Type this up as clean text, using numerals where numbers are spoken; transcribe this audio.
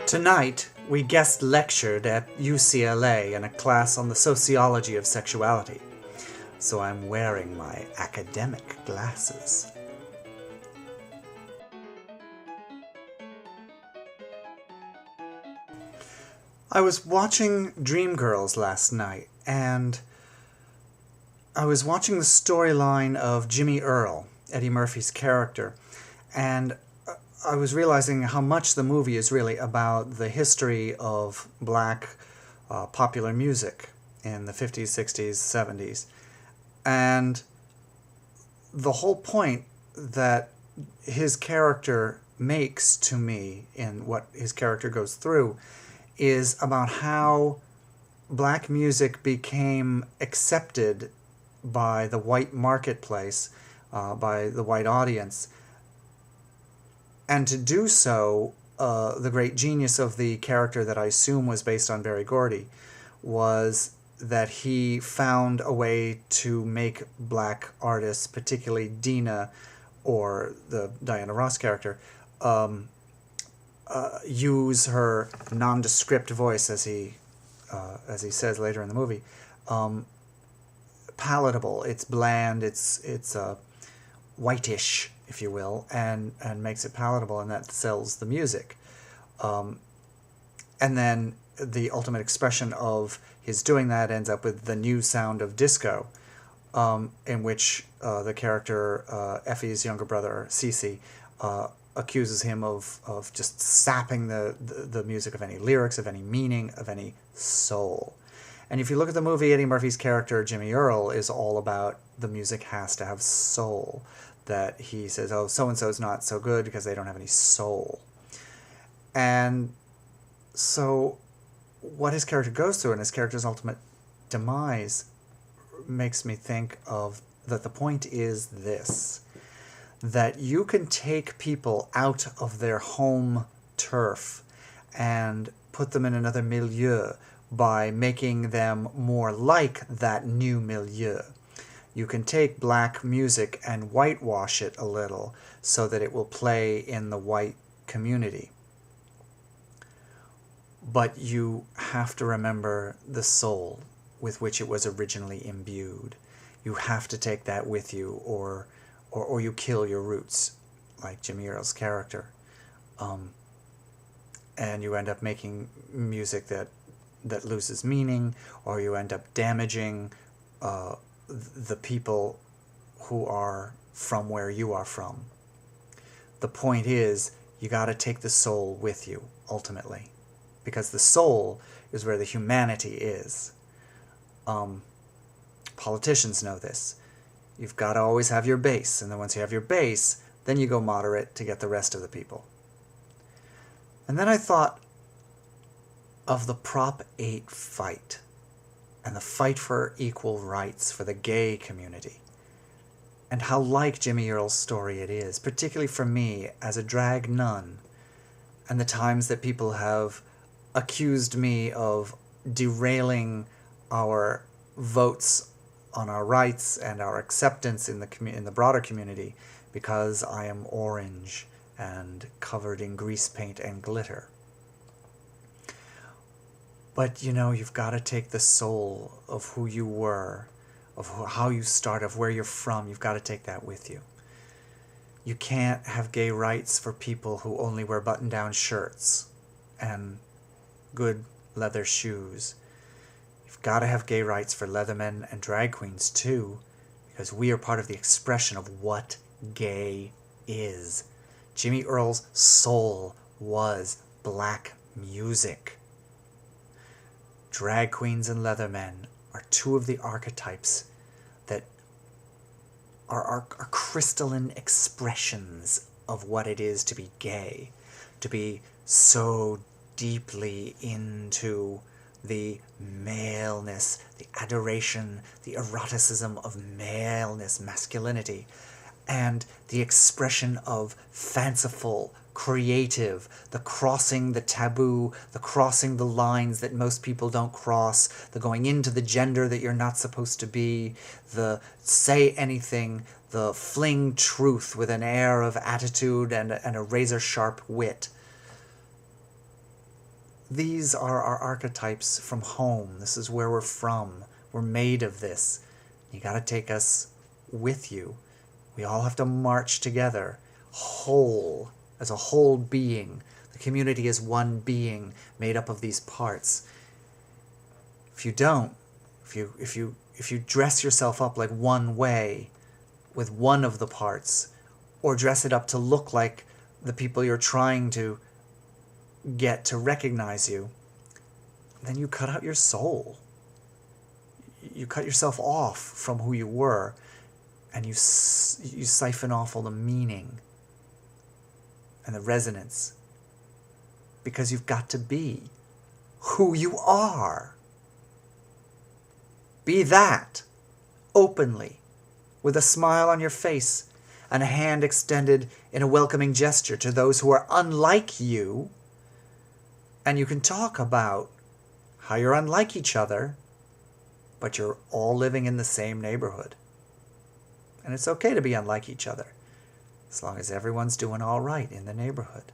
Tonight, we guest lectured at UCLA in a class on the sociology of sexuality, so I'm wearing my academic glasses. I was watching Dreamgirls last night, and I was watching the storyline of Jimmy Earl, Eddie Murphy's character, and I was realizing how much the movie is really about the history of black popular music in the 50s, 60s, 70s. And the whole point that his character makes to me in what his character goes through is about how black music became accepted by the white marketplace, by the white audience. And to do so, the great genius of the character that I assume was based on Berry Gordy was that he found a way to make black artists, particularly Dina or the Diana Ross character, use her nondescript voice, as he says later in the movie, palatable. It's bland. It's whitish, if you will, and makes it palatable, and that sells the music. And then the ultimate expression of his doing that ends up with the new sound of disco, in which the character, Effie's younger brother, Cece, accuses him of just sapping the music of any lyrics, of any meaning, of any soul. And if you look at the movie, Eddie Murphy's character, Jimmy Earl, is all about the music has to have soul. That he says, oh, so-and-so is not so good because they don't have any soul. And so what his character goes through and his character's ultimate demise makes me think of that the point is this, that you can take people out of their home turf and put them in another milieu by making them more like that new milieu. You can take black music and whitewash it a little so that it will play in the white community. But you have to remember the soul with which it was originally imbued. You have to take that with you, or you kill your roots, like Jimmy Earl's character. And you end up making music that loses meaning, or you end up damaging the people who are from where you are from. The point is, you got to take the soul with you, ultimately. Because the soul is where the humanity is. Politicians know this. You've got to always have your base, and then once you have your base, then you go moderate to get the rest of the people. And then I thought of the Prop 8 fight, and the fight for equal rights for the gay community, and how like Jimmy Earl's story it is, particularly for me as a drag nun, and the times that people have accused me of derailing our votes on our rights and our acceptance in the broader community because I am orange and covered in grease paint and glitter. But, you've got to take the soul of who you were, of how you start, of where you're from. You've got to take that with you. You can't have gay rights for people who only wear button-down shirts and good leather shoes. You've got to have gay rights for leathermen and drag queens, too, because we are part of the expression of what gay is. Jimmy Earl's soul was black music. Drag queens and leathermen are two of the archetypes that are crystalline expressions of what it is to be gay, to be so deeply into the maleness, the adoration, the eroticism of maleness, masculinity, and the expression of fanciful, creative, the crossing the taboo, the crossing the lines that most people don't cross, the going into the gender that you're not supposed to be, the say anything, the fling truth with an air of attitude and a razor-sharp wit. These are our archetypes from home. This is where we're from. We're made of this. You got to take us with you. We all have to march together, whole, as a whole being. The community is one being made up of these parts. If you don't, if you dress yourself up like one way with one of the parts, or dress it up to look like the people you're trying to get to recognize you, then you cut out your soul. You cut yourself off from who you were, and you siphon off all the meaning and the resonance, because you've got to be who you are. Be that, openly, with a smile on your face and a hand extended in a welcoming gesture to those who are unlike you. And you can talk about how you're unlike each other, but you're all living in the same neighborhood. And it's okay to be unlike each other, as long as everyone's doing all right in the neighborhood.